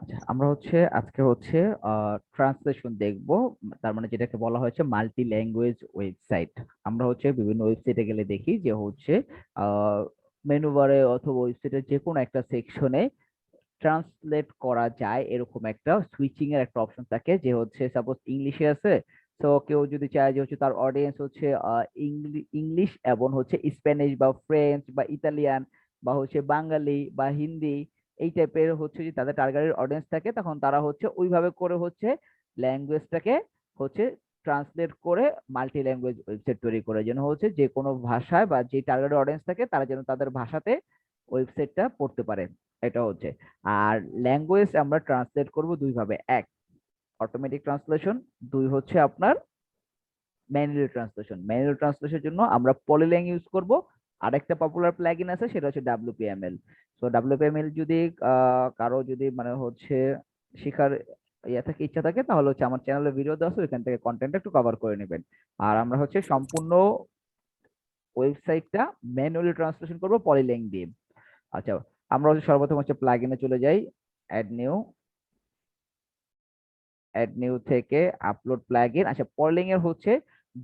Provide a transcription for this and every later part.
আচ্ছা, আমরা আজকে ট্রান্সলেশন দেখব। তার মানে যেটাকে বলা হয়েছে মাল্টি ল্যাঙ্গুয়েজ ওয়েবসাইট। আমরা বিভিন্ন ওয়েবসাইটে গেলে দেখি যে মেনু বারে অথবা ওয়েবসাইটের যে কোনো একটা সেকশনে ট্রান্সলেট করা যায়, এরকম একটা সুইচিং এর একটা অপশন থাকে, যে সাপোজ ইংলিশে আছে। তো কেউ যদি চায় যে তার অডিয়েন্স ইংলিশ এবং স্প্যানিশ বা ফ্রেঞ্চ বা ইতালিয়ান বা বাঙালি বা হিন্দি, এই টাইপের যে তাদের টার্গেটেড অডিয়েন্স থাকে, তখন তারা ওইভাবে করে ল্যাঙ্গুয়েজটাকে হচ্ছে ট্রান্সলেট করে মাল্টি ল্যাঙ্গুয়েজ ওয়েবসাইট তৈরি করে, যেন যে কোনো ভাষায় বা যে টার্গেটেড অডিয়েন্স থাকে তারা যেন তাদের ভাষাতে ওয়েবসাইটটা পড়তে পারে। এটা আর ল্যাঙ্গুয়েজ আমরা ট্রান্সলেট করব দুই ভাবে: এক, অটোমেটিক ট্রান্সলেশন; দুই আপনার ম্যানুয়াল ট্রান্সলেশন। ম্যানুয়াল ট্রান্সলেশনের জন্য আমরা পলিল্যাং ইউজ করব। আরেকটা পপুলার প্লাগইন আছে, সেটা ডাব্লিউপিএমএল। সো ডাব্লিউপিএমএল যদি কারো যদি মানে শিখার ইচ্ছা থাকে, তাহলে আমার চ্যানেলে ভিডিও দেওয়া আছে, ওইখান থেকে কন্টেন্ট একটু কভার করে নেবেন। আর আমরা সম্পূর্ণ ওয়েবসাইটটা ম্যানুয়ালি ট্রান্সলেশন করব পলিল্যাং দিয়ে। আচ্ছা, আমরা সর্বপ্রথম প্লাগইনে চলে যাই। Add new. অ্যাড নিউ থেকে আপলোড প্লাগইন। আচ্ছা, পলিং এর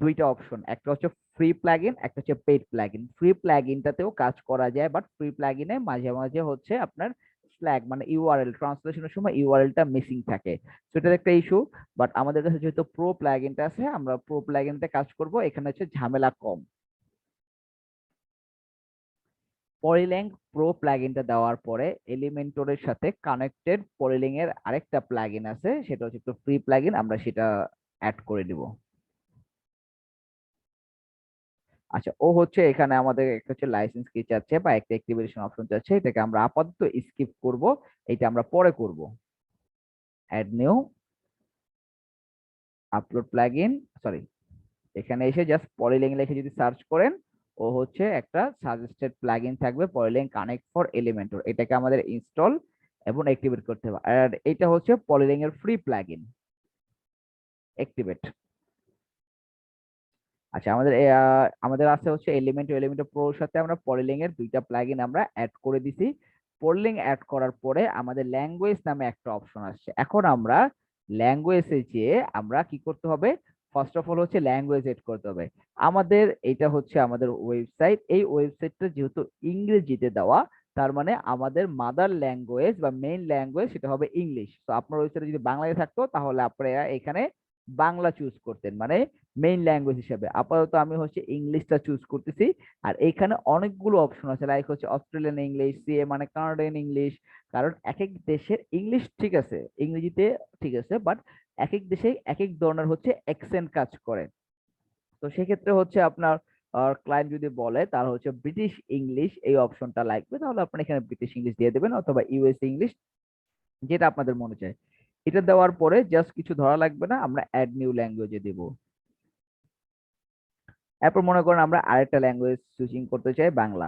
দুইটা অপশন, একটা ফ্রি প্লাগইন, একটা পেইড প্লাগইন। ফ্রি প্লাগইনটাতেও কাজ করা যায়, বাট ফ্রি প্লাগইনে মাঝে মাঝে আপনার স্ল্যাগ মানে ইউআরএল ট্রান্সলেশনের সময় ইউআরএলটা মিসিং থাকে, সেটার একটা ইস্যু। বাট আমাদের কাছে যেহেতু প্রো প্লাগইনটা আছে, আমরা প্রো প্লাগইনতে কাজ করব। এখানে ঝামেলা কম। পলিল্যাং প্রো প্লাগইনটা দেওয়ার পরে এলিমেন্টরের সাথে কানেক্টেড পলিল্যাং এর আরেকটা প্লাগইন আছে, সেটা একটু ফ্রি প্লাগইন, আমরা সেটা অ্যাড করে দিব। আচ্ছা, ও এখানে আমাদের একটা লাইসেন্স কি চাচ্ছে বা একটা অ্যাক্টিভেশন অপশন চাচ্ছে, এটাকে আমরা আপাতত স্কিপ করব, এটা আমরা পরে করব। Add new, upload plugin, sorry, এখানে এসে জাস্ট পলিল্যাং লিখে যদি সার্চ করেন, ও একটা সাজেস্টেড প্লাগইন থাকবে, পলিল্যাং কানেক্ট ফর এলিমেন্টর। এটাকে আমাদের ইনস্টল এবং অ্যাক্টিভেট করতে হবে। আর এটা পলিল্যাং এর ফ্রি প্লাগইন। অ্যাক্টিভেট। আচ্ছা, আমাদের আছে এলিমেন্টর প্রো এর সাথে আমরা পলিল্যাং এর দুইটা প্লাগইন আমরা অ্যাড করে দিছি। পলিল্যাং অ্যাড করার পরে আমাদের ল্যাঙ্গুয়েজ নামে একটা অপশন আসছে। এখন আমরা ল্যাঙ্গুয়েজে যেয়ে আমরা কি করতে হবে? First of all language add করতে হবে। আমাদের এটা আমাদের ওয়েবসাইট। এই ওয়েবসাইটটা যেহেতু ইংরেজিতে দেওয়া, তার মানে আমাদের মাদার ল্যাঙ্গুয়েজ বা মেইন ল্যাঙ্গুয়েজ সেটা হবে ইংলিশ। তো আপনার ওয়েবসাইটে যদি বাংলায় থাকতো, তাহলে আপনারা এখানে বাংলা চুজ করতেন, মানে মেইন ল্যাঙ্গুয়েজ হিসেবে। আপাতত আমি ইংলিশটা চুজ করতেছি। আর এইখানে অনেকগুলো অপশন আছে, লাইক অস্ট্রেলিয়ান ইংলিশ, সিএ মানে কানাডিয়ান ইংলিশ। কারণ এক এক দেশের ইংলিশ ঠিক আছে, ইংরেজিতে ঠিক আছে, বাট এক এক দেশে এক এক ধরনের অ্যাকসেন্ট কাজ করে। তো সেক্ষেত্রে আপনার ক্লায়েন্ট যদি বলে তার ব্রিটিশ ইংলিশ এই অপশনটা লাগবে, তাহলে আপনি এখানে ব্রিটিশ ইংলিশ দিয়ে দেবেন, অথবা ইউএস ইংলিশ, যেটা আপনাদের মনে চায়। এটা দেওয়ার পরে জাস্ট কিছু ধরা লাগবে না, আমরা অ্যাড নিউ ল্যাঙ্গুয়েজে দিব। এরপর মনে করেন আমরা আরেকটা ল্যাঙ্গুয়েজ সুইচিং করতে চাই, বাংলা।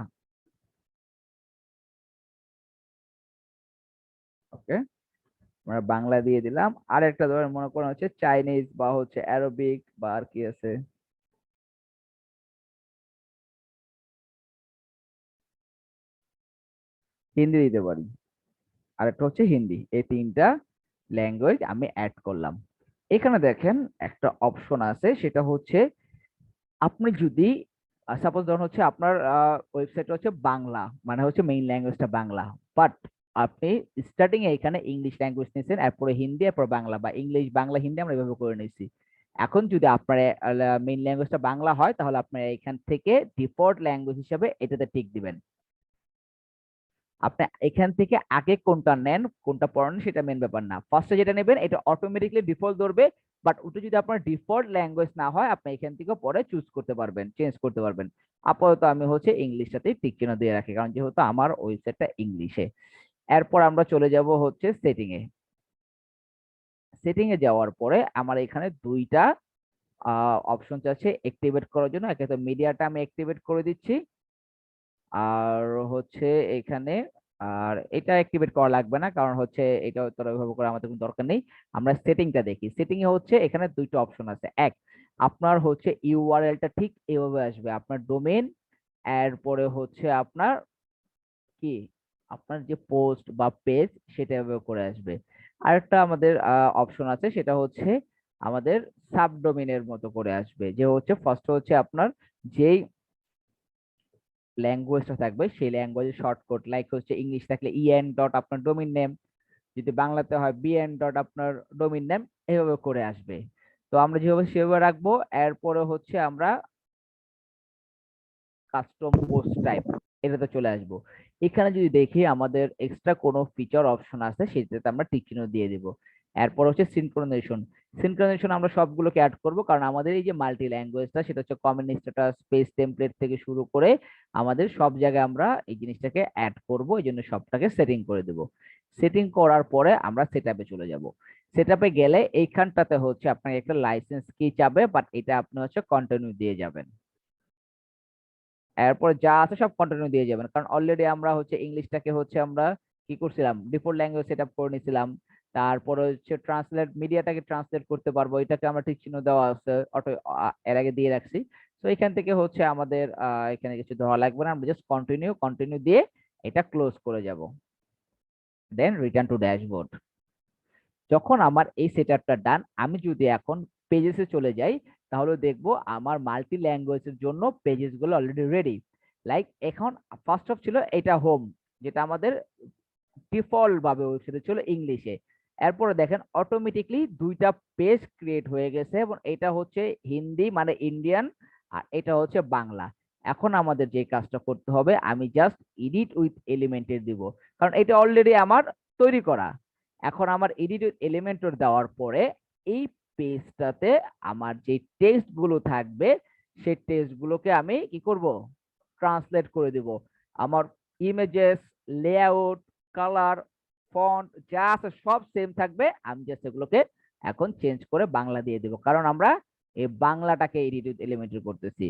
ওকে, আমরা বাংলা দিয়ে দিলাম। আরেকটা ধরেন মনে করেন চাইনিজ বা অ্যারবিক বা আর কি আছে, হিন্দি দিতে পারি। আরেকটা হিন্দি। এই তিনটা ল্যাঙ্গুয়েজ আমি অ্যাড করলাম। এখানে দেখেন একটা অপশন আছে, সেটা আপনি যদি সাপোজ ধরুন আপনার ওয়েবসাইট বাংলা, মানে মেইন ল্যাঙ্গুয়েজটা বাংলা, বাট আপনি স্টার্টিং এ এখানে ইংলিশ ল্যাঙ্গুয়েজ নিয়েছেন, এরপরে হিন্দি, এরপর বাংলা, বা ইংলিশ বাংলা হিন্দি আমরা এভাবে করে নিয়েছি। এখন যদি আপনার মেইন ল্যাঙ্গুয়েজটা বাংলা হয়, তাহলে আপনার এখান থেকে ডিফল্ট ল্যাঙ্গুয়েজ হিসেবে এটাতে টিক দিবেন। আপনি এখান থেকে আগে কোনটা নেন কোনটা পড়েন সেটা মেন ব্যাপার না, ফার্স্টে যেটা নেবেন এটা অটোমেটিকলি ডিফল্ট ধরবে। বাট ওটা যদি আপনার ডিফল্ট ল্যাঙ্গুয়েজ না হয়, আপনি এখান থেকে পরে চুজ করতে পারবেন, চেঞ্জ করতে পারবেন। আপাতত আমি ইংলিশটাতেই টিক চিহ্ন দিয়ে রাখি, কারণ যেহেতু আমার ওয়েবসাইটটা ইংলিশে। এরপর আমরা চলে যাব সেটিং এ। সেটিং এ যাওয়ার পরে আমার এখানে দুইটা অপশন আছে অ্যাক্টিভেট করার জন্য। একটা তো মিডিয়াটা আমি অ্যাক্টিভেট করে দিচ্ছি, আর এখানে, আর এটা অ্যাক্টিভেট করা লাগবে না, কারণ এটা তোরা ওইভাবে করে আমাদের কোনো দরকার নেই। আমরা সেটিংটা দেখি। সেটিং এ এখানে দুইটা অপশন আছে। এক, আপনার ইউআরএলটা ঠিক এভাবে আসবে, আপনার ডোমেইন, এরপরে আপনার কি আপনার যে পোস্ট বা পেজ সেটা এভাবে করে আসবে। আরেকটা আমাদের অপশন আছে, সেটা হচ্ছে আমাদের সাবডোমেনের মতো করে আসবে, যে হচ্ছে ফার্স্ট হচ্ছে আপনার যেই ল্যাঙ্গুয়েজটা থাকবে সেই ল্যাঙ্গুয়েজের শর্টকাট, লাইক হচ্ছে ইংলিশ থাকলে ইএন ডট আপনার ডোমিন নেম, যদি বাংলাতে হয় বিএন ডট আপনার ডোমিন নেম, এইভাবে করে আসবে। তো আমরা যেভাবে সেভাবে রাখবো। এরপরে হচ্ছে আমরা কাস্টম পোস্ট টাইপ এটাতে চলে আসবো। এখানে যদি দেখি আমাদের এক্সট্রা কোনো ফিচার অপশন আছে সেটাতে আমরা টিক চিহ্ন দিয়ে দিব। এরপর হচ্ছে সিনক্রোনাইজেশন। সিনক্রোনাইজেশন আমরা সবগুলোকে অ্যাড করব, কারণ আমাদের এই যে মাল্টি ল্যাঙ্গুয়েজটা সেটা হচ্ছে কমেন্ট স্ট্যাটাস পেজ টেমপ্লেট থেকে শুরু করে আমাদের সব জায়গায় আমরা এই জিনিসটাকে অ্যাড করব, এই জন্য সবটাকে সেটিং করে দেব। সেটিং করার পরে আমরা সেটআপে চলে যাব। সেটআপে গেলে এইখানটাতে হচ্ছে আপনাকে একটা লাইসেন্স কি চাবে, বাট এটা আপনি হচ্ছে কন্টিনিউ দিয়ে যাবেন। এরপর যা আছে সব কন্টিনিউ দিয়ে যাবেন, কারণ অলরেডি আমরা হচ্ছে ইংলিশটাকে হচ্ছে আমরা কি করছিলাম, ডিফল্ট ল্যাঙ্গুয়েজ সেট আপ করে নিছিলাম। তারপরে হচ্ছে ট্রান্সলেট, মিডিয়াটাকে ট্রান্সলেট করতে পারবো, এটাকে আমরা ঠিক চিহ্ন দেওয়া আছে অটো, এর আগে দিয়ে রাখছি। তো এখান থেকে হচ্ছে আমাদের এখানে কিছু দেওয়া লাগবে না, আমরা জাস্ট কন্টিনিউ কন্টিনিউ দিয়ে এটা ক্লোজ করে যাব। Then return to dashboard. যখন আমার এই সেটআপটা ডান, আমি যদি এখন পেজেসে চলে যাই, তাহলে দেখবো আমার মাল্টি ল্যাঙ্গুয়েজের জন্য পেজেস গুলো অলরেডি রেডি। লাইক এখন ফার্স্ট অফ ছিল এটা হোম, যেটা আমাদের ডিফল্ট ভাবে ওয়েবসাইটে ছিল ইংলিশে। এরপরে দেখেন অটোমেটিকলি দুইটা পেজ ক্রিয়েট হয়ে গেছে, এবং এটা হচ্ছে হিন্দি মানে ইন্ডিয়ান, আর এটা হচ্ছে বাংলা। এখন আমাদের যে কাজটা করতে হবে, আমি জাস্ট এডিট উইথ এলিমেন্টের দিব, কারণ এটা অলরেডি আমার তৈরি করা। এখন আমার এডিট উইথ এলিমেন্টর দেওয়ার পরে এই পেজটাতে আমার যে টেক্সট গুলো থাকবে সেই টেক্সট গুলোকে আমি কি করব, ট্রান্সলেট করে দিব। আমার ইমেজেস, লেআউট, কালার, ফন্ট যা আছে সব সেম থাকবে, আমি জাস্ট এগুলোকে এখন চেঞ্জ করে বাংলা দিয়ে দেব, কারণ আমরা এই বাংলাটাকে এডিট উইথ এলিমেন্টারি করতেছি।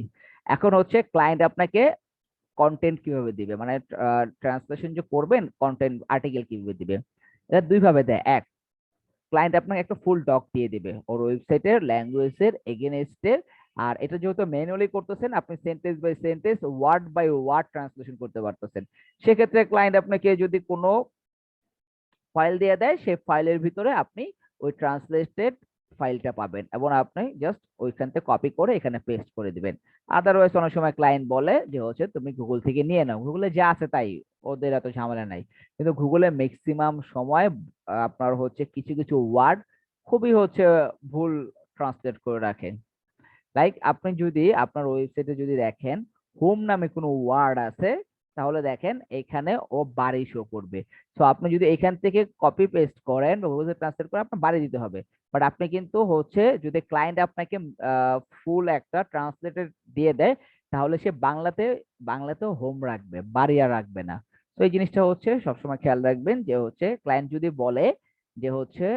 এখন হচ্ছে ক্লায়েন্ট আপনাকে কন্টেন্ট কিভাবে দিবে, মানে ট্রান্সলেশন যে করবেন কন্টেন্ট আর্টিকেল কিভাবে দিবে, এটা দুই ভাবে দেয়। এক, ক্লায়েন্ট আপনাকে একটা ফুল ডক দিয়ে দিবে ওর ওয়েবসাইটের ল্যাঙ্গুয়েজের এগেনস্টের, আর এটা যেহেতু ম্যানুয়ালি করতেছেন আপনি sentence by sentence word by word translation করতে পারতেছেন। সেক্ষেত্রে ক্লায়েন্ট আপনাকে যদি কোনো ফাইল দিয়ে দেয়, সেই ফাইলের ভিতরে আপনি ওই ট্রান্সলেটেড ফাইলটা পাবেন, এবং আপনি জাস্ট ওইখান থেকে কপি করে এখানে পেস্ট করে দিবেন। আদারওয়াইজ অনেক সময় ক্লায়েন্ট বলে যে হচ্ছে তুমি গুগল থেকে নিয়ে নাও, গুগলে যা আছে তাই, ওদের এত ঝামেলা নাই। কিন্তু গুগলে ম্যাক্সিমাম সময় আপনার হচ্ছে কিছু কিছু ওয়ার্ড খুবই হচ্ছে ভুল ট্রান্সলেট করে রাখে। লাইক আপনি যদি আপনার ওয়েবসাইটে যদি দেখেন হোম নামে কোনো ওয়ার্ড আছে, তাহলে দেখেন এখানে ও বাড়ি শো করবে। তো আপনি যদি এখান থেকে কপি পেস্ট করেন বা গুগল ট্রান্সলেট করেন, আপনার বাড়ি দিতে হবে। বাট আপনি কিন্তু হচ্ছে যদি ক্লায়েন্ট আপনাকে ফুল একটা ট্রান্সলেটেড দিয়ে দেয়, তাহলে সে বাংলাতে বাংলাতেও হোম রাখবে, বাড়ি আর রাখবে না। তো এই জিনিসটা হচ্ছে সবসময় খেয়াল রাখবেন, যে হচ্ছে ক্লায়েন্ট যদি বলে যে হচ্ছে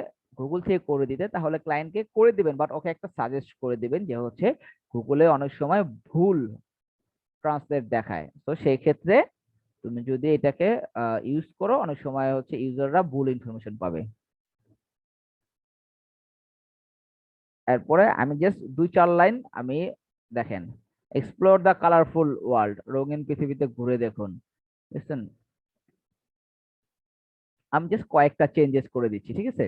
গুগল থেকে করে দিতে, তাহলে ক্লায়েন্টকে করে দিবেন, বাট ওকে একটা সাজেস্ট করে দিবেন যে হচ্ছে গুগলে অনেক সময় ভুল ট্রান্সলেট দেখায়। তো সেই ক্ষেত্রে তুমি যদি এটাকে ইউজ করো, অনেক সময় হচ্ছে ইউজাররা ভুল ইনফরমেশন পাবে। এরপরে আমি জাস্ট দুই চার লাইন আমি দেখেন, এক্সপ্লোর দ্য কালারফুল ওয়ার্ল্ড, রঙিন পৃথিবীতে ঘুরে দেখুন, বুঝছেন। আমি জাস্ট কয়েকটা চেঞ্জেস করে দিচ্ছি, ঠিক আছে।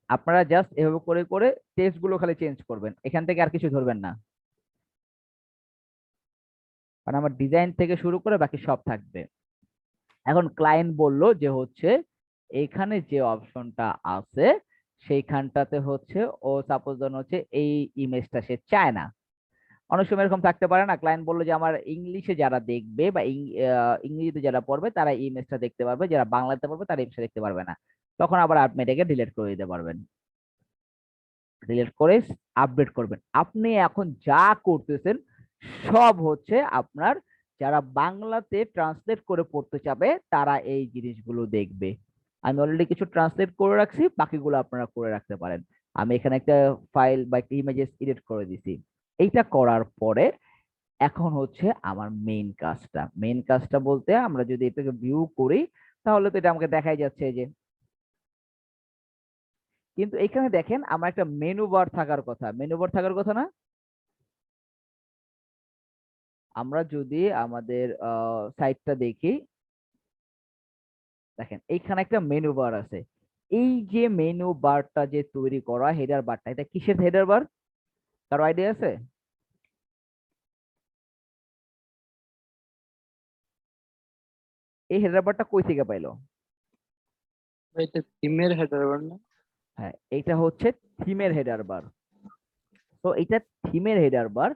আপনারা জাস্ট এভাবে করে করে টেক্সট গুলো খালি চেঞ্জ করবেন, এখান থেকে আর কিছু ধরবেন না, কারণ আমার ডিজাইন থেকে শুরু করে বাকি সব থাকবে। এখন ক্লায়েন্ট বলল যে হচ্ছে এইখানে যে অপশনটা আছে সেইখানটাতে হচ্ছে ও সাপোজ ধরুন হচ্ছে এই ইমেজটা সে চায় না। অনেক সময় এরকম থাকতে পারে না, ক্লায়েন্ট বললো যে আমার ইংলিশে যারা দেখবে বা ইংরেজিতে যারা পড়বে তারা এই ইমেজটা দেখতে পারবে, যারা বাংলাতে পড়বে তারা ইমেজটা দেখতে পারবে না। তখন আবার আপনি এটাকে ডিলিট করে দিতে পারবেন। ডিলিট করে আপডেট করবেন। আপনি এখন যা করতেছেন সব হচ্ছে আপনার যারা বাংলাতে ট্রান্সলেট করে পড়তে চাবে তারা এই জিনিসগুলো দেখবে। আমি অলরেডি কিছু ট্রান্সলেট করে রাখছি, বাকিগুলো আপনারা করে রাখতে পারেন। আমি এখানে একটা ফাইল বা একটা ইমেজেস এডিট করে দিছি। এইটা করার পরে এখন হচ্ছে আমার মেইন কাজটা বলতে আমরা যদি এটাকে ভিউ করি, তাহলে তো এটা আমাকে দেখাই যাচ্ছে যে, কিন্তু এখানে দেখেন আমার একটা মেনু বার থাকার কথা, মেনু বার থাকার কথা না। আমরা যদি আমাদের সাইটটা দেখি, দেখেন এইখানে একটা মেনু বার আছে। এই যে মেনু বারটা যে তৈরি করা হেডার বারটা, এটা কিসের হেডার বার? কারো আইডিয়া আছে? এই হেডার বারটা কই থেকে পাইলো? এটা থিমের হেডার না? হ্যাঁ, এইটা হচ্ছে থিমের হেডার বার। তো এটা থিমের হেডার বার।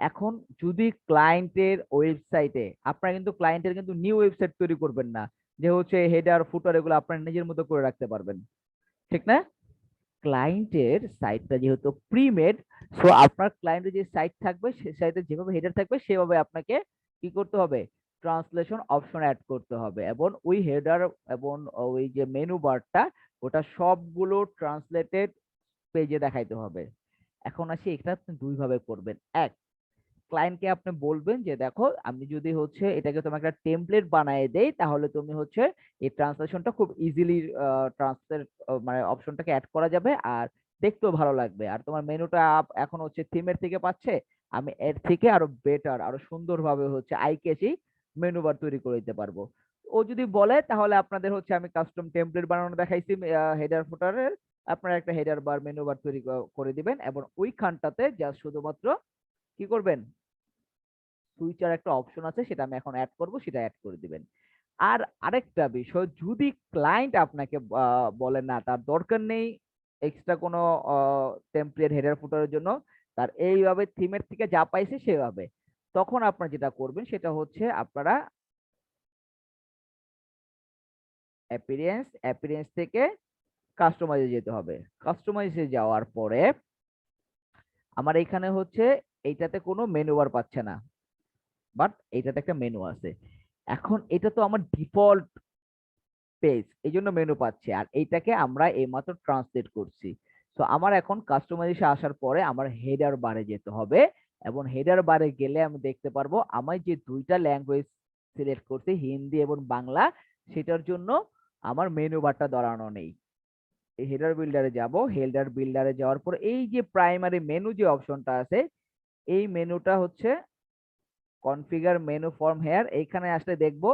এখন যদি ক্লায়েন্টের ওয়েবসাইটে, আপনারা কিন্তু ক্লায়েন্টের কিন্তু নিউ ওয়েবসাইট তৈরি করবেন না, যে হচ্ছে হেডার ফুটার এগুলো আপনার নিজের মতো করে রাখতে পারবেন, ঠিক না? ক্লায়েন্টের সাইটটা যেহেতু প্রিমেড, সো আপনার ক্লায়েন্টের যে সাইট থাকবে সেই সাইটে যেভাবে হেডার থাকবে সেভাবে আপনাকে কি করতে হবে? ট্রান্সলেশন অপশন অ্যাড করতে হবে, এবং ওই হেডার এবং ওই যে মেনু বারটা ওটা সবগুলো ট্রান্সলেটেড পেজে দেখাইতে হবে। এখন আসি, এটা আপনি দুই ভাবে করবেন। এক, ক্লায়েন্টকে আপনি বলবেন যে দেখো আমি যদি হচ্ছে এটাকে তোমাকে একটা টেমপ্লেট বানিয়ে দেই, তাহলে তুমি হচ্ছে এই ট্রান্সলেশনটা খুব ইজিলি ট্রান্সলেট মানে অপশনটাকে অ্যাড করা যাবে, আর দেখতেও ভালো লাগবে, আর তোমার মেনুটা এখন হচ্ছে থিমের থেকে পাচ্ছে, আমি এর থেকে আরো বেটার আরো সুন্দরভাবে হচ্ছে আই ক্যাচি মেনু বার তৈরি করে দিতে পারবো। ও যদি বলে তাহলে আপনাদের হচ্ছে আমি কাস্টম টেমপ্লেট বানানো দেখাইছি হেডার ফুটারের, আপনারা একটা হেডার বার মেনু বার তৈরি করে দিবেন, এবং ওইখানটাতে জাস্ট শুধুমাত্র কি করবেন? সুইচার একটা অপশন আছে, সেটা আমি এখন অ্যাড করব, সেটা অ্যাড করে দিবেন। আর আরেকটা বিষয়, যদি ক্লায়েন্ট আপনাকে বলে না তার দরকার নেই এক্সট্রা কোনো টেমপ্লেট হেডার ফুটারের জন্য, তার এইভাবে থিমের থেকে যা পাইছে সেভাবে, তখন আপনারা যেটা করবেন সেটা হচ্ছে আপনারা অ্যাপিরিয়েন্স, অ্যাপিরিয়েন্স থেকে কাস্টমাইজে যেতে হবে। কাস্টমাইজে যাওয়ার পরে আমার এখানে হচ্ছে এইটাতে কোনো মেনু বার পাচ্ছে না, বাট এইটাতে একটা মেনু আছে। এখন এটা তো আমার ডিফল্ট পেজ, এই জন্য মেনু পাচ্ছে, আর এইটাকে আমরা এইমাত্র ট্রান্সলেট করছি। তো আমার এখন কাস্টমাইজেশন আসার পরে আমার হেডার বারে যেতে হবে, এবং হেডার বারে গেলে আমি দেখতে পারবো আমার যে দুইটা ল্যাঙ্গুয়েজ সিলেক্ট করছি, হিন্দি এবং বাংলা, সেটার জন্য আমার মেনু বারটা ধরানো নেই। এই হেডার বিল্ডারে যাব, হেডার বিল্ডারে যাওয়ার পর এই যে প্রাইমারি মেনু যে অপশনটা আছে, এই মেনুটা হচ্ছে কনফিগার মেনু ফর্ম হেয়ার, এইখানে আসলে দেখবো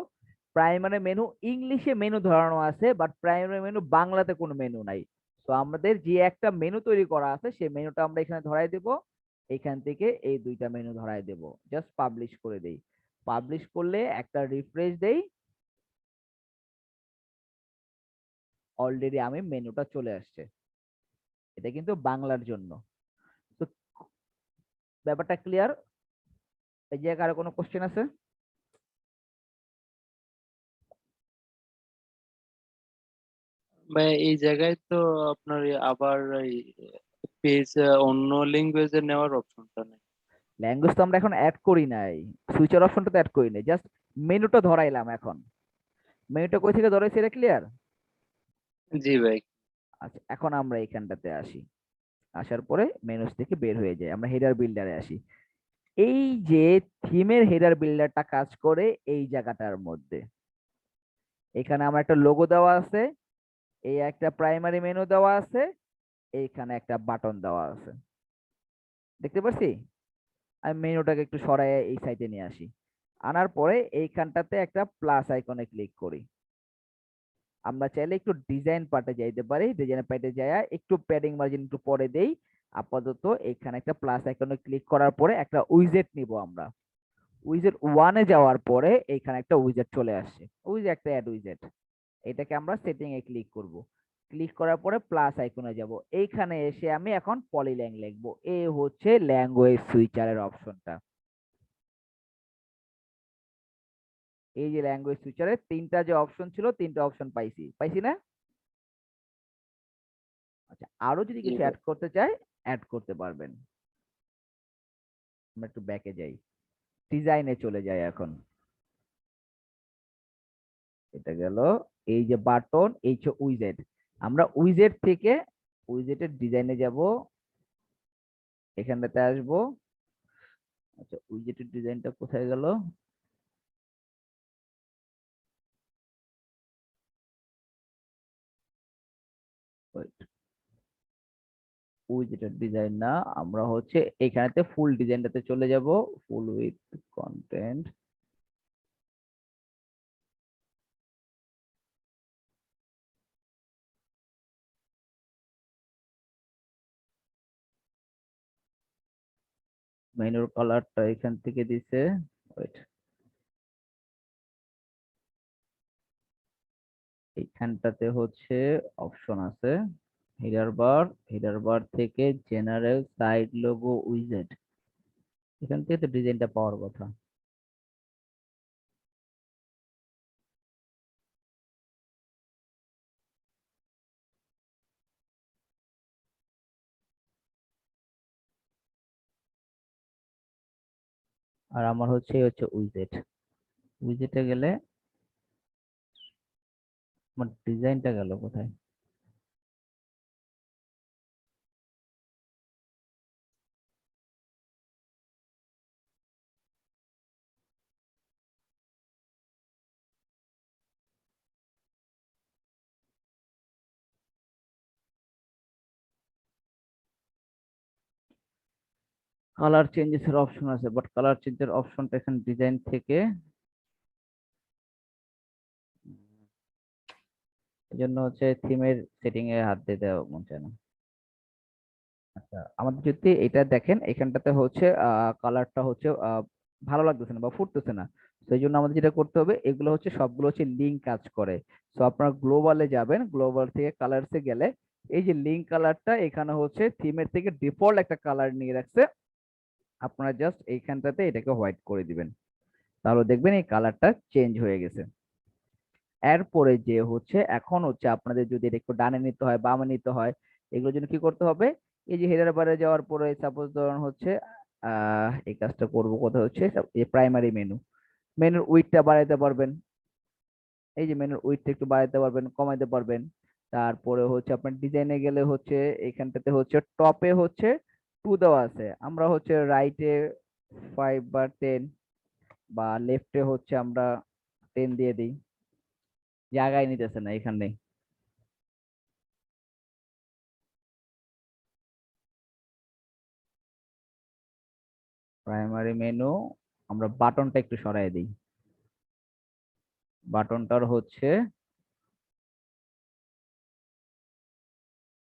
প্রাইমারি মেনু ইংলিশে মেনু ধরানো আছে, বাট প্রাইমারি মেনু বাংলাতে কোনো মেনু নাই। তো আমাদের যে একটা মেনু তৈরি করা আছে সেই মেনুটা আমরা এখানে ধরাই দেব, এইখান থেকে এই দুইটা মেনু ধরাই দেব, জাস্ট পাবলিশ করে দেই। পাবলিশ করলে একটা রিফ্রেশ দেই, অলরেডি আমি মেনুটা চলে আসছে, এটা কিন্তু বাংলার জন্য। তো ব্যাপারটা ক্লিয়ার? এই জায়গায় আরো কোনো কোশ্চেন আছে? ভাই এই জায়গায় তো আপনার আবার পেজ অন্য ল্যাঙ্গুয়েজে নেওয়ার অপশনটা নেই। ল্যাঙ্গুয়েজ তো আমরা এখন অ্যাড করি নাই, সুইচার অপশনটা তো অ্যাড করি নাই, জাস্ট মেনুটা ধরাইলাম। এখন মেনুটা কই থেকে ধরাইছি এটা ক্লিয়ার? জি ভাই। আচ্ছা, এখন আমরা এখানটাতে আসি, আসার পরে মেনুস থেকে বের হয়ে যাই, আমরা হেডার বিল্ডারে আসি। এই যে থিমের হেডার বিল্ডারটা কাজ করে এই জায়গাটার মধ্যে, এখানে আমার একটা লোগো দেওয়া আছে, এই একটা প্রাইমারি মেনু দেওয়া আছে, এইখানে একটা বাটন দেওয়া আছে, দেখতে পাচ্ছি? আমি মেনুটাকে একটু সরাই এই সাইডে নিয়ে আসি, আনার পরে এইখানটাতে একটা প্লাস আইকনে ক্লিক করি। আমরা চাইলে একটু ডিজাইন পার্টে যাইতে পারি, ডিজাইন পার্টে যাইয়া একটু প্যাডিং মার্জিন একটু পরে দেই। আপাতত এখানে একটা প্লাস আইকনে ক্লিক করার পরে একটা উইজেট নিব আমরা। উইজেট ওয়ানে যাওয়ার পরে এখানে একটা উইজেট চলে আসছে, উইজেট একটা অ্যাড উইজেট, এটাকে আমরা সেটিং এ ক্লিক করব। ক্লিক করার পরে প্লাস আইকনে যাব, এইখানে এসে আমি এখন পলিল্যাং লিখবো, এ হচ্ছে ল্যাঙ্গুয়েজ সুইচারের অপশনটা। এই যে ল্যাঙ্গুয়েজ সুইচারের তিনটা যে অপশন ছিল, তিনটা অপশন পাইছি, পাইছি না? আচ্ছা, আরো যদি জি কিছু ভাই। অ্যাড করতে চাই অ্যাড করতে পারবেন। আমরা একটু ব্যাকে যাই, ডিজাইনে চলে যাই এখন। এটা গেল, এই যে বাটন, এই যে উইজেট, আমরা উইজেট থেকে উইজেটের ডিজাইনে যাব, এখানটাতে আসবো। আচ্ছা, উইজেটের ডিজাইনটা কোথায় গেল? Wait, উইজেটের ডিজাইন না, আমরা হচ্ছে এখানেতে ফুল ডিজাইনটাতে চলে যাব, ফুল উইথ কন্টেন্ট। মেনুর কালারটা এখান থেকে দিছে, ওয়েট, এইখানটাতে হচ্ছে অপশন আছে হেডার বার থেকে জেনারেল সাইড লোগো উইজেট, এখান থেকে তো ডিজাইনটা পাওয়ার কথা। আর আমার হচ্ছে উইজেট, উইজেটে গেলে আমার ডিজাইনটা গেল কোথায়? কালার চেঞ্জেস এর অপশন আছে, বাট কালার চেঞ্জের অপশনটা এখানে ডিজাইন থেকে, এই জন্য হচ্ছে থিমের সেটিং এ হাত দিতে মন চায় না। আচ্ছা, আমাদের যদি এটা দেখেন এখানটাতে হচ্ছে কালারটা হচ্ছে ভালো লাগতেছে না বা ফুটতেছে না, সেই জন্য আমাদের যেটা করতে হবে, এগুলো হচ্ছে সবগুলো হচ্ছে লিঙ্ক কাজ করে। তো আপনারা গ্লোবালে যাবেন, গ্লোবাল থেকে কালারসে গেলে এই যে লিঙ্ক কালারটা এখানে হচ্ছে থিমের থেকে ডিফল্ট একটা কালার নিয়ে রাখছে, আপনারা জাস্ট এইখানটাতে এটাকে হোয়াইট করে দিবেন, তাহলে দেখবেন এই কালারটা চেঞ্জ হয়ে গেছে। এরপরে যে হচ্ছে এখন হচ্ছে আপনাদের যদি এটা একটু ডানে নিতে হয় বামে নিতে হয়, এগুলোর জন্য কি করতে হবে, এই যে হেডার বারে যাওয়ার পরে সাপোজ ধরুন হচ্ছে এই কাজটা করব কোথায় হচ্ছে এই প্রাইমারি মেনু, মেনুর উইডথটা বাড়াইতে পারবেন, এই যে মেনুর উইডথটা একটু বাড়াইতে পারবেন কমাইতে পারবেন। তারপরে হচ্ছে আপনার ডিজাইনে গেলে হচ্ছে এখানটাতে হচ্ছে টপে হচ্ছে 2 দেওয়া আছে, আমরা হচ্ছে রাইটে 5 বা 10, বা লেফটে হচ্ছে আমরা 10 দিয়ে দিই, জায়গায় নিতেছে না এখানে। প্রাইমারি মেনু, আমরা বাটনটা একটু সরাই দিই, বাটনটার হচ্ছে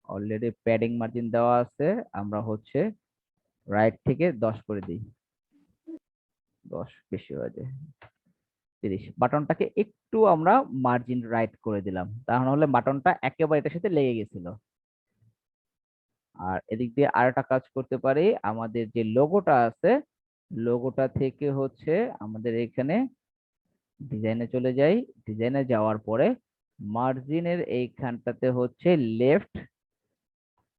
অলরেডি প্যাডিং মার্জিন দেওয়া আছে, আমরা হচ্ছে রাইট থেকে 10 করে দিই, 10 বেশি হয়ে যায়, 30, বাটনটাকে একটু আমরা মার্জিন রাইট করে দিলাম, তাহলে হলে বাটনটা একেবারে এটার সাথে লেগে গেছিল। আর এদিক দিয়ে আরেকটা কাজ করতে পারি, আমাদের যে লোগোটা আছে লোগোটা থেকে হচ্ছে আমাদের এখানে ডিজাইনে চলে যাই, ডিজাইনে যাওয়ার পরে মার্জিনের এইখানটাতে হচ্ছে লেফট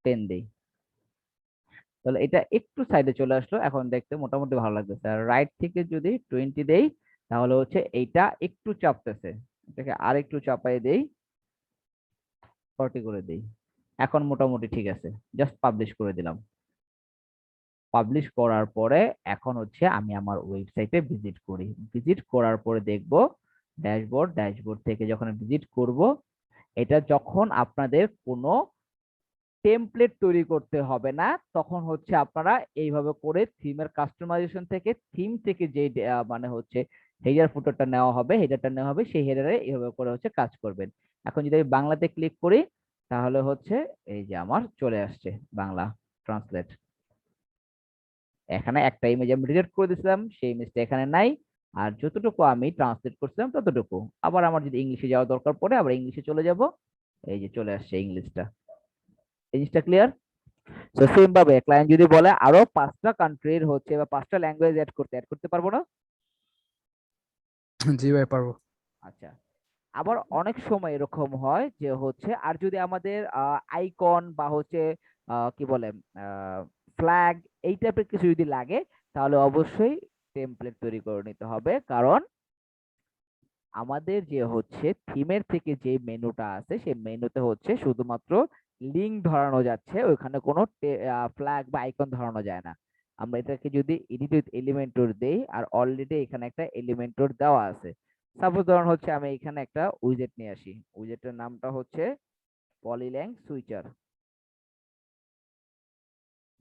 10 দিই, তাহলে এটা একটু সাইডে চলে আসলো, এখন দেখতে মোটামুটি ভালো লাগতেছে। আর রাইট থেকে যদি 20 দেই, তাহলে হচ্ছে এইটা একটু চাপতেছে, এটাকে আর একটু চাপাই দেই, 40 করে দেই, এখন মোটামুটি ঠিক আছে। জাস্ট পাবলিশ করে দিলাম, পাবলিশ করার পরে এখন হচ্ছে আমি আমার ওয়েবসাইটে ভিজিট করি, ভিজিট করার পরে দেখব ড্যাশবোর্ড, ড্যাশবোর্ড থেকে যখন ভিজিট করব, এটা যখন আপনাদের কোনো টেমপ্লেট তৈরি করতে হবে না, তখন হচ্ছে আপনারা এইভাবে করে থিমের কাস্টমাইজেশন থেকে থিম থেকে যে মানে হচ্ছে হেডার ফুটারটা নেওয়া হবে, হেডারটা নেওয়া হবে, সেই হেডারে এইভাবে করে হচ্ছে কাজ করবেন। এখন যদি আমি বাংলাতে ক্লিক করি, তাহলে হচ্ছে এই যে আমার চলে আসছে বাংলা ট্রান্সলেট, এখানে একটা ইমেজ আমি ডিলিট করে দিয়েছিলাম, সেই ইমেজটা এখানে নাই, আর যতটুকু আমি ট্রান্সলেট করছিলাম ততটুকু। আবার আমার যদি ইংলিশে যাওয়া দরকার পড়ে আবার ইংলিশে চলে যাব, এই যে চলে আসছে ইংলিশটা, জিনিসটা ক্লিয়ার। তো সেম ভাবে ক্লায়েন্ট যদি বলে আরো 5টা কান্ট্রির হচ্ছে বা 5টা ল্যাঙ্গুয়েজ অ্যাড করতে পারবো না? জি ভাই পারবো। আচ্ছা, আবার অনেক সময় এরকম হয় যে হচ্ছে আর যদি আমাদের আইকন বা হচ্ছে কি বলে ফ্ল্যাগ এই টাইপের কিছু যদি লাগে, তাহলে অবশ্যই টেমপ্লেট তৈরি করে নিতে হবে, কারণ আমাদের যে হচ্ছে থিমের থেকে যে মেনুটা আছে সেই মেনুতে হচ্ছে শুধুমাত্র লিঙ্ক ধরানো যাচ্ছে, ওইখানে কোনো ফ্ল্যাগ বা আইকন ধরানো যায় না। আমরা এটাকে যদি এডিট উইথ এলিমেন্টর দেই, আর অলরেডি এখানে একটা এলিমেন্টর দেওয়া আছে, সাপোজ ধরুন হচ্ছে আমি এখানে একটা উইজেট নিয়ে আসি, উইজেটের নামটা হচ্ছে পলিল্যাং সুইচার,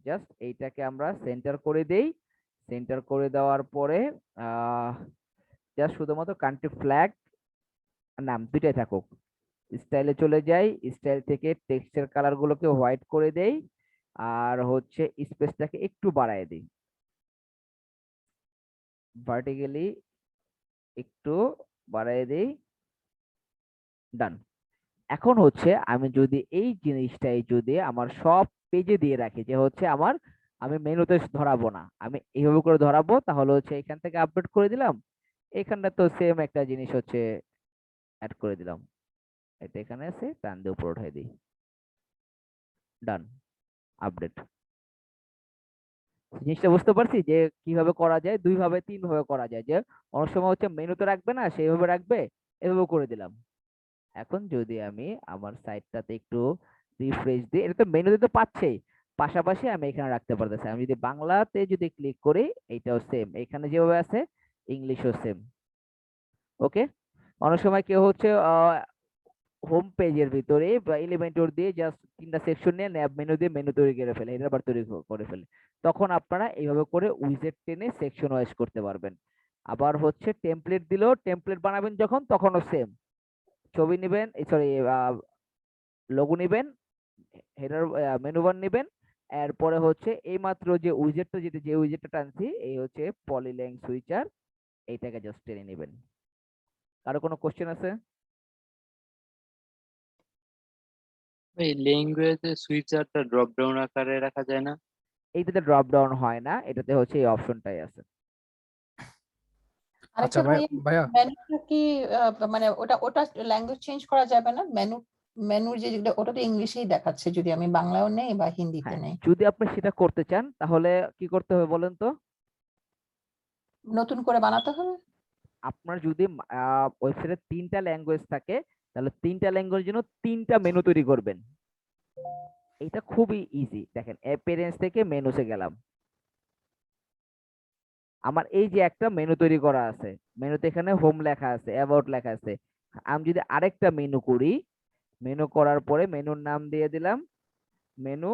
জাস্ট এইটাকে আমরা সেন্টার করে দেই। সেন্টার করে দেওয়ার পরে জাস্ট শুধুমাত্র কান্ট্রি ফ্ল্যাগ নাম দুইটাই থাকুক। স্টাইলে চলে যাই, স্টাইল থেকে টেক্সচার কালার গুলোকে হোয়াইট করে দেই, আর হচ্ছে স্পেসটাকে একটু বাড়ায় দিই, ভার্টিক্যালি একটু বাড়ায় দিই। ডান। এখন হচ্ছে আমি যদি এই জিনিসটাই যদি আমার সব পেজে দিয়ে রাখি, যে হচ্ছে আমার, আমি মেনুতে ধরাবো না, আমি এইভাবে করে ধরাবো, তাহলে হচ্ছে এখান থেকে আপডেট করে দিলাম, এখানটা তো সেম একটা জিনিস হচ্ছে অ্যাড করে দিলাম, এটা এখানে আছে, টান দিয়ে উপর উঠাই দিই। ডান। আপডেট। জিনিসটা বুঝতে পারছি যে কিভাবে করা যায়, দুই ভাবে তিন ভাবে করা যায়, যে অনেক সময় হচ্ছে মেনুতে রাখবে না, সেইভাবে রাখবে, এভাবে করে দিলাম। এখন যদি আমি আমার সাইটটাতে একটু রিফ্রেশ দিই, এটা তো মেনুতে তো পাচ্ছেই, পাশাপাশি আমি এখানে রাখতে পারতেছি। আমি যদি বাংলাতে যদি ক্লিক করি, এইটাও সেম, এখানে যেভাবে আছে ইংলিশও সেম। ওকে। অনেক সময় কেউ হচ্ছে হোম পেজের ভিতরে বা এলিমেন্টর দিয়ে জাস্ট তিনটা সেকশন নিয়ে ন্যাব মেনু দিয়ে মেনু তৈরি করে ফেলে, হেডার বার তৈরি করে ফেলে। তখন আপনারা এইভাবে করে উইজেট টেনে সেকশন ওয়াইজ করতে পারবেন। আবার হচ্ছে টেমপ্লেট দিলেও, টেমপ্লেট বানাবেন যখন তখনও সেম, ছবি নেবেন, সরি লোগো নেবেন, হেডার মেনু বার নেবেন, এরপরে হচ্ছে এইমাত্র যে উইজেটটা, যে উইজেটটা টানছি, এই হচ্ছে পলিল্যাং সুইচার, এইটাকে জাস্ট টেনে নেবেন। কারো কোনো কোশ্চেন আছে? এই ল্যাঙ্গুয়েজে সুইচারটা ড্রপ ডাউন আকারে রাখা যায় না? এইটাতে ড্রপ ডাউন হয় না, এটাতে হচ্ছে এই অপশনটাই আছে। আরেকটা ভাই ভাই, ভাইয়া মেনুটা কি মানে ওটা ওটা ল্যাঙ্গুয়েজ চেঞ্জ করা যাবে না? মেনুর যে যেটা, ওটা তো ইংলিশেই দেখাচ্ছে, যদি আমি বাংলাও নেই বা হিন্দিতে হ্যাঁ, নেই। যদি আপনি সেটা করতে চান তাহলে কি করতে হবে বলেন তো? নতুন করে বানাতে হবে? আপনার যদি ওয়েবসাইটে তিনটা ল্যাঙ্গুয়েজ থাকে, তাহলে তিনটা ল্যাঙ্গুয়েজের জন্য তিনটা মেনু তৈরি করবেন। এটা খুবই ইজি। দেখেন, অ্যাপিয়ারেন্স থেকে মেনুতে গেলাম, আমার এই যে একটা মেনু তৈরি করা আছে, মেনুতে এখানে হোম লেখা আছে, অ্যাবাউট লেখা আছে। আমি যদি আরেকটা মেনু করি, মেনু করার পরে মেনুর নাম দিয়ে দিলাম মেনু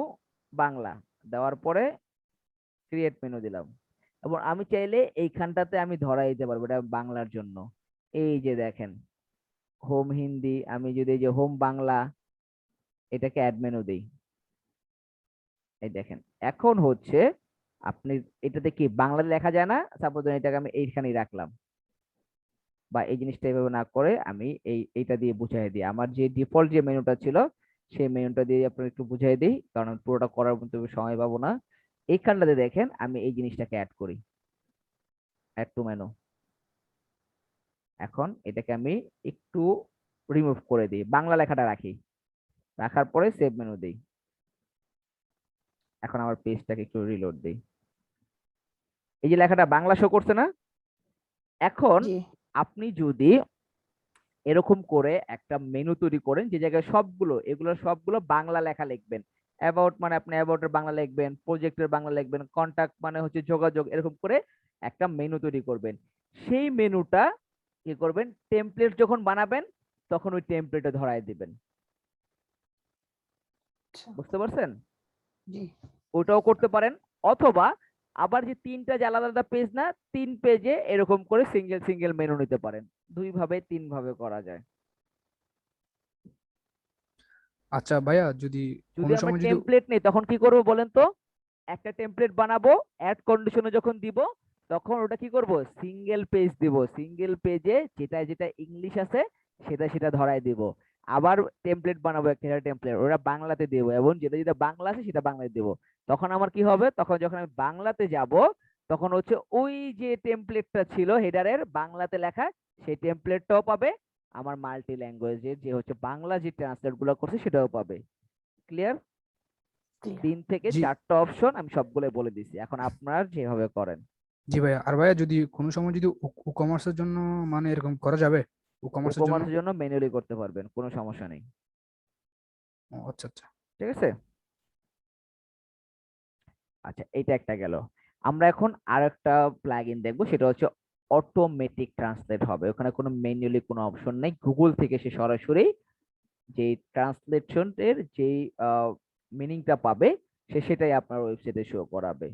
বাংলা, দেওয়ার পরে ক্রিয়েট মেনু দিলাম, এবং আমি চাইলে এইখানটাতে আমি ধরাই দিতে পারবো এটা বাংলার জন্য। এই যে দেখেন, হোম হিন্দি, আমি যদি এই যে হোম বাংলা, এটাকে অ্যাড মেনু দিই, এই দেখেন, এখন হচ্ছে আপনি এটাতে কি বাংলা লেখা যায় না, সাপোজ এটাকে আমি এইখানেই রাখলাম, বা এই জিনিসটা এইভাবে না করে আমি এইটা দিয়ে বুঝাই দিই, আমার যে ডিফল্ট যে মেনুটা ছিল সেই মেনুটা দিয়ে আপনার একটু বুঝাই দিই, কারণ আমি পুরোটা করার মতো সময় পাবো না। এইখানটাতে দেখেন আমি এই জিনিসটাকে অ্যাড করি, অ্যাড টু মেনু। এখন এটাকে আমি একটু রিমুভ করে দিই, বাংলা লেখাটা রাখি, রাখার পরে সেভ মেনু দিই। এখন আমার পেজটাকে একটু রিলোড দিই, এই যে লেখাটা বাংলা শো করছে না? এখন জি। আপনি যদি এরকম করে একটা মেনু তৈরি করেন, যে জায়গায় সবগুলো, এগুলো সবগুলো বাংলা লেখা লিখবেন, অ্যাবাউট মানে আপনি অ্যাবাউটের বাংলা লিখবেন, প্রজেক্টের বাংলা লিখবেন, কন্টাক্ট মানে হচ্ছে যোগাযোগ, এরকম করে একটা মেনু তৈরি করবেন। সেই মেনুটা কি করবেন, টেমপ্লেট যখন বানাবেন তখন ওই টেমপ্লেটে ধরায় দিবেন। আচ্ছা। বুঝতে পারছেন? জি। ওটাও করতে পারেন, অথবা আবার যে তিনটা যে আলাদা আলাদা পেজ না, তিন পেজে এরকম করে সিঙ্গেল সিঙ্গেল মেনু নিতে পারেন। দুই ভাবে তিন ভাবে করা যায়। আচ্ছা ভাইয়া, যদি যদি কোনো আমরা সময় যদি টেমপ্লেট নেই তখন কি করবো বলেন তো? একটা টেমপ্লেট বানাবো, অ্যাড কন্ডিশনে যখন দিব তখন ওটা কি করব, সিঙ্গেল পেজ দিব, সিঙ্গেল পেজে যেটা যেটা ইংলিশ আছে সেটা সেটা ধরায় দিব। আবার টেমপ্লেট বানাবো, একটা টেমপ্লেট ওটা বাংলাতে দেব, এবং যেটা যেটা বাংলা আছে সেটা বাংলাতে দেব। তখন আমার কি হবে, তখন যখন আমি বাংলাতে যাব তখন হচ্ছে ওই যে টেমপ্লেটটা ছিল হেডারের বাংলাতে লেখা, সেই টেমপ্লেটটাও পাবে, আমার মাল্টি ল্যাঙ্গুয়েজের যে হচ্ছে বাংলা যে ট্রান্সলেট গুলো করছে সেটাও পাবে। ক্লিয়ার? ক্লিয়ার। 3 থেকে জি 4টা অপশন আমি সবগুলো বলে দিছি, এখন আপনার যেভাবে করেন। জি ভাইয়া, আর ভাইয়া যদি কোনো সময় যদি ই কমার্সের জন্য মানে এরকম করা যাবে, ই ই কমার্সের জন্য? কমার্সের জন্য ম্যানুয়ালি করতে পারবেন, কোনো সমস্যা নেই। ও আচ্ছা আচ্ছা। ঠিক আছে। আচ্ছা, এটা একটা গেল। আমরা এখন আর একটা প্লাগইন দেখবো, সেটা হচ্ছে অটোমেটিক ট্রান্সলেট হবে, ওখানে কোনো ম্যানুয়ালি কোনো অপশন নেই, গুগল থেকে সে সরাসরি যে ট্রান্সলেশনের যে মিনিংটা পাবে সে সেটাই আপনার ওয়েবসাইটে শো করাবে।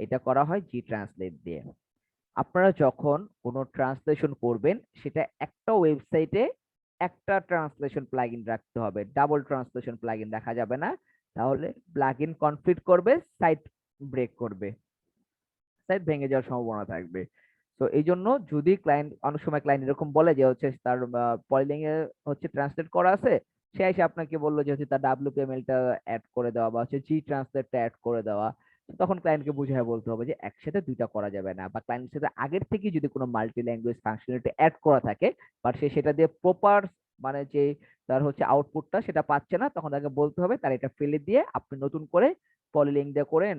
এটা করা হয় জি ট্রান্সলেট দিয়ে। আপনারা যখন কোনো ট্রান্সলেশন করবেন সেটা একটা ওয়েবসাইটে একটা ট্রান্সলেশন প্লাগইন রাখতে হবে, ডাবল ট্রান্সলেশন প্লাগইন রাখা যাবে না, তাহলে প্লাগইন কনফ্লিক্ট করবে, সাইট ব্রেক করবে, সাইট ভেঙে যাওয়ার সম্ভাবনা থাকবে। তো এই জন্য যদি ক্লায়েন্ট, অনেক সময় ক্লায়েন্ট এরকম বলে যে হচ্ছে তার পলিলিং এ হচ্ছে ট্রান্সলেট করা আছে, সে এসে আপনাকে বললো যে হচ্ছে তার WPML টা অ্যাড করে দেওয়া বা হচ্ছে জি ট্রান্সলেটটা অ্যাড করে দেওয়া, তখন ক্লায়েন্টকে বুঝিয়ে বলতে হবে যে একসাথে দুইটা করা যাবে না, বা ক্লায়েন্টের সাথে আগের থেকে যদি কোনো মাল্টি ল্যাঙ্গুয়েজ ফাংশনালিটি অ্যাড করা থাকে বাট সে সেটা দিয়ে প্রপার মানে যে তার হচ্ছে আউটপুটটা সেটা পাচ্ছে না, তখন তাকে বলতে হবে তার এটা ফেলে দিয়ে আপনি নতুন করে পলিলিং দিয়ে করেন,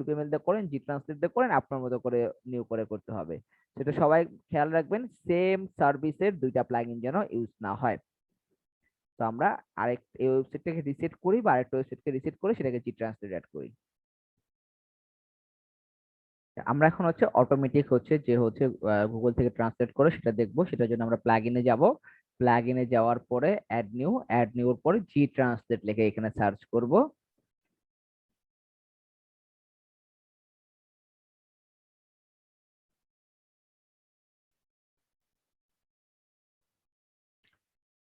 WPML দিয়ে করেন, জি ট্রান্সলেট দিয়ে করেন, আপনার মতো করে নিউ করে করতে হবে। সেটা সবাই খেয়াল রাখবেন, সেম সার্ভিসের দুইটা প্লাগইন যেন ইউজ না হয়। তো আমরা আরেক এই ওয়েবসাইটটাকে রিসেট করি বা আরেকটা ওয়েবসাইটকে রিসেট করে সেটাকে জি ট্রান্সলেট অ্যাড করি। আমরা এখন হচ্ছে অটোমেটিক হচ্ছে যে হচ্ছে গুগল থেকে ট্রান্সলেট করে সেটা দেখবো, সেটার জন্য আমরা প্লাগইনে যাব। প্লাগইনে যাওয়ার পরে অ্যাড নিউর পরে জি ট্রান্সলেট লিখে এখানে সার্চ করব।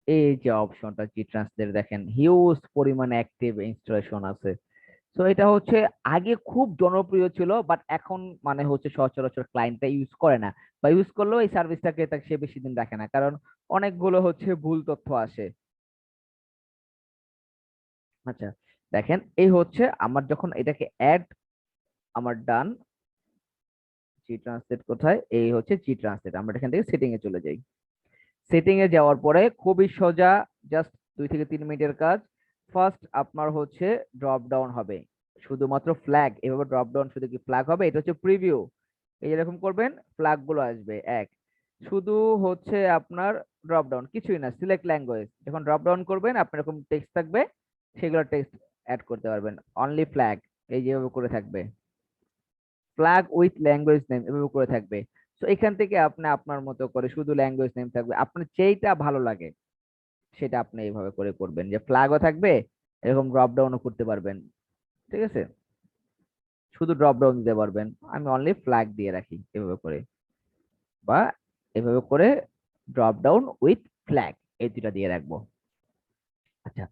এই যে অপশনটা জি ট্রান্সলেট, দেখেন হিউজ পরিমাণে অ্যাক্টিভ ইনস্টলেশন আছে। তো এটা হচ্ছে আগে খুব জনপ্রিয় ছিল, বাট এখন মানে হচ্ছে সচরাচর ক্লায়েন্টটা ইউজ করে না, বা ইউজ করলেও এই সার্ভিসটাকে সে বেশি দিন রাখে না, কারণ অনেকগুলো হচ্ছে ভুল তথ্য আসে। আচ্ছা, দেখেন এই হচ্ছে আমার যখন এটাকে অ্যাড, আমার ডান। জি ট্রান্সলেট কোথায়, এই হচ্ছে জি ট্রান্সলেট। আমরা এখান থেকে সেটিং এ চলে যাই। সেটিং এ যাওয়ার পরে খুবই সোজা, জাস্ট 2 থেকে 3 মিনিটের কাজ। ফার্স্ট আপনার হচ্ছে ড্রপ ডাউন হবে, শুধুমাত্র ফ্ল্যাগ, এভাবে ড্রপ ডাউন শুধু কি ফ্ল্যাগ হবে, এটা হচ্ছে প্রিভিউ। এই এরকম করবেন, ফ্ল্যাগ গুলো আসবে এক, শুধু হচ্ছে আপনার ড্রপ ডাউন, কিছুই না, সিলেক্ট ল্যাঙ্গুয়েজ। যখন ড্রপ ডাউন করবেন আপনার এরকম টেক্সট থাকবে, সেগুলো টেক্সট অ্যাড করতে পারবেন, অনলি ফ্ল্যাগ, এই যেভাবে করে থাকবে, ফ্ল্যাগ উইথ ল্যাঙ্গুয়েজ নেম এভাবে করে থাকবে। তো এখান থেকে আপনি আপনার মতো করে শুধু ল্যাঙ্গুয়েজ নেম থাকবে, আপনার যেইটা ভালো লাগে সেটা আপনি এইভাবে করে করবেন, যে ফ্ল্যাগও থাকবে, এরকম ড্রপ ডাউনও করতে পারবেন, ঠিক আছে, শুধু ড্রপ ডাউন দিতে পারবেন। আমি অনলি ফ্ল্যাগ দিয়ে রাখি এভাবে করে, বা এভাবে করে ড্রপ ডাউন উইথ ফ্ল্যাগ, এই দুটা দিয়ে রাখবো। আচ্ছা,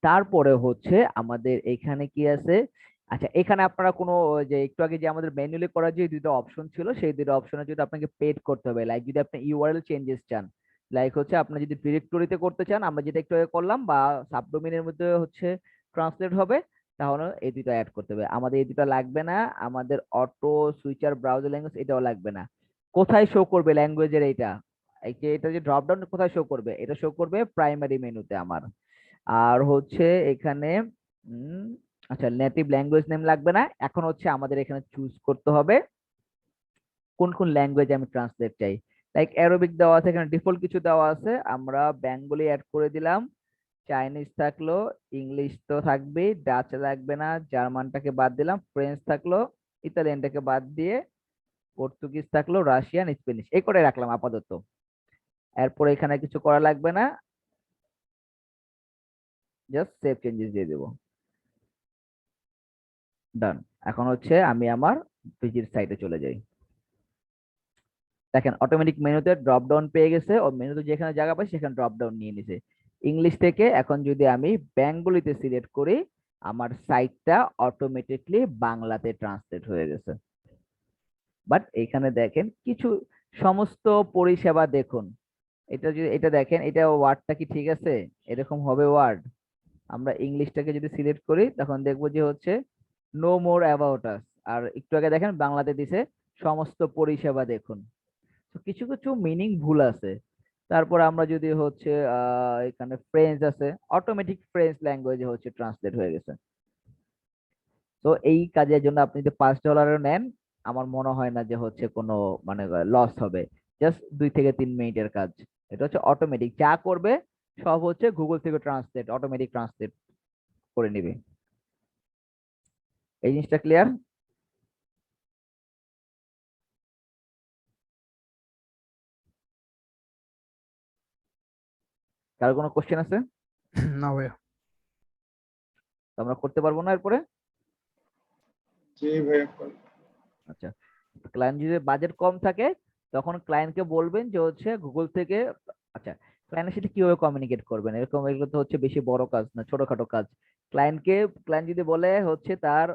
তারপরে হচ্ছে আমাদের এখানে কি আছে, আচ্ছা এখানে আপনারা কোনো ওই যে একটু আগে যে আমাদের ম্যানুয়ালি করার যে দুটো অপশন ছিল, সেই দুটো অপশনে যদি আপনাকে পেড করতে হবে, লাইক যদি আপনি ইউআরএল চেঞ্জেস চান, লাইক হচ্ছে আপনি যদি ডিরেক্টরিতে করতে চান, আমরা যেটা একটু আগে করলাম, বা সাবডোমেনের মধ্যে হচ্ছে ট্রান্সলেট হবে, তাহলে এই দুটো অ্যাড করতে হবে। আমাদের এই দুটো লাগবে না, আমাদের অটো সুইচার ব্রাউজার ল্যাঙ্গুয়েজ এটাও লাগবে না। কোথায় শো করবে ল্যাঙ্গুয়েজের এইটা, এই যে এটা যে ড্রপ ডাউন কোথায় শো করবে, এটা শো করবে প্রাইমারি মেনুতে আমার। আর হচ্ছে এখানে উম, আচ্ছা নেটিভ ল্যাঙ্গুয়েজ নেম লাগবে না, এখন হচ্ছে আমাদের এখানে চুজ করতে হবে কোন কোন ল্যাঙ্গুয়েজ আমি ট্রান্সলেট চাই। লাইক অ্যারোবিক দেওয়া আছে, এখানে ডিফল্ট কিছু দেওয়া আছে, আমরা বেঙ্গলি অ্যাড করে দিলাম, চাইনিজ থাকলো, ইংলিশ তো থাকবেই, ডাচ লাগবে না, জার্মানটাকে বাদ দিলাম, ফ্রেঞ্চ থাকলো, ইতালিয়ানটাকে বাদ দিয়ে পর্তুগিজ থাকলো, রাশিয়ান, স্প্যানিশ, এই করে রাখলাম আপাতত। এরপর এখানে কিছু করা লাগবে না, জাস্ট সেভ চেঞ্জেস দিয়ে দেবো, ডান। এখন হচ্ছে আমি আমার ভিজিট সাইটে চলে যাই। দেখেন অটোমেটিক মেনুতে ড্রপ ডাউন পেয়ে গেছে, ও মেনুতে যেখানে জায়গা পাই সেখানে ড্রপ ডাউন নিয়ে নিছে ইংলিশ থেকে। এখন যদি আমি বেঙ্গলিতে সিলেক্ট করি, আমার সাইটটা অটোমেটিকলি বাংলাতে ট্রান্সলেট হয়ে গেছে। বাট এখানে দেখেন কিছু সমস্ত পরিষেবা দেখুন, এটা যদি এটা দেখেন, এটা ওয়ার্ডটা কি ঠিক আছে, এরকম হবে ওয়ার্ড। আমরা ইংলিশটাকে যদি সিলেক্ট করি তখন দেখবো যে হচ্ছে নো মোর অ্যাবাউট আস, আর একটু আগে দেখেন বাংলাতে দিছে সমস্ত পরিষেবা দেখুন। তো কিছু কিছু মিনিং ভুল আছে। তারপর আমরা যদি হচ্ছে এখানে ফ্রেঞ্চ আছে, অটোমেটিক ফ্রেঞ্চ ল্যাঙ্গুয়েজে হচ্ছে ট্রান্সলেট হয়ে গেছে। তো এই কাজের জন্য আপনি যদি $5 নেন, আমার মনে হয় না যে হচ্ছে কোনো মানে লস হবে, জাস্ট 2 থেকে 3 মিনিটের কাজ। এটা হচ্ছে অটোমেটিক, যা করবে সব হচ্ছে গুগল থেকে ট্রান্সলেট, অটোমেটিক ট্রান্সলেট করে নিবে। এই জিনিসটা ক্লিয়ার? কারো কোনো কোশ্চেন আছে? না ভাইয়া। তো আমরা করতে পারবো না এরপরে? জি ভাইয়া। আচ্ছা, ক্লায়েন্ট যদি বাজেট কম থাকে তখন ক্লায়েন্টকে বলবেন যে হচ্ছে গুগল থেকে, আচ্ছা ক্লায়েন্টের সাথে কিভাবে কমিউনিকেট করবেন, এরকম এগুলো তো হচ্ছে বেশি বড় কাজ না, ছোটখাটো কাজ। ক্লায়েন্ট যদি বলে হচ্ছে তার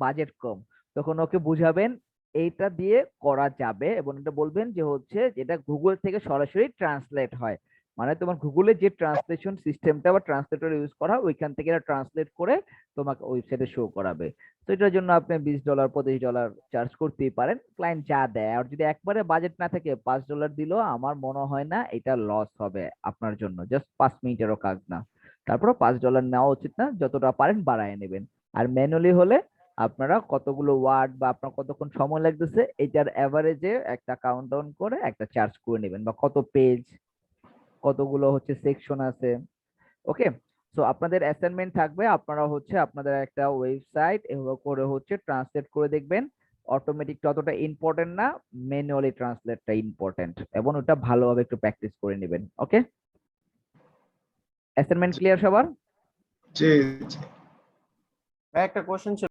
বাজেট কম, তখন ওকে বুঝাবেন এইটা দিয়ে করা যাবে, এবং এটা বলবেন যে হচ্ছে যেটা গুগল থেকে সরাসরি ট্রান্সলেট হয়, মানে তোমার গুগলে যে ট্রান্সলেশন সিস্টেমটা বা ট্রান্সলেটর ইউজ করা হয়, ওইখান থেকে এটা ট্রান্সলেট করে তোমাকে ওয়েবসাইটে শো করাবে। তো এটার জন্য আপনি $20 $25 চার্জ করতেই পারেন, ক্লায়েন্ট যা দেয়। আর যদি একবারে বাজেট না থাকে, $5 দিলেও আমার মনে হয় না এটা লস হবে আপনার জন্য, জাস্ট 5 মিনিটেরও কাজ না। তারপরে $5 নেওয়া উচিত না, যতটা পারেন বাড়ায় নেবেন। আর ম্যানুয়ালি হলে আপনারা কতগুলো ওয়ার্ড বা আপনার কতক্ষণ সময় লাগতেছে এটার অ্যাভারেজে একটা কাউন্ট ডাউন করে একটা চার্জ করে নেবেন, বা কত পেজ, কতগুলো হচ্ছে সেকশন আছে। ওকে, সো আপনাদের অ্যাসাইনমেন্ট থাকবে, আপনারা হচ্ছে আপনাদের একটা ওয়েবসাইট এভাবে করে হচ্ছে ট্রান্সলেট করে দেখবেন। অটোমেটিক ততটা ইম্পর্টেন্ট না, ম্যানুয়ালি ট্রান্সলেটটা ইম্পর্টেন্ট, এবং ওটা ভালোভাবে একটু প্র্যাকটিস করে নেবেন। ওকে, অ্যাসাইনমেন্ট ক্লিয়ার সবার? জি জি। একটা কোশ্চেন ছিল।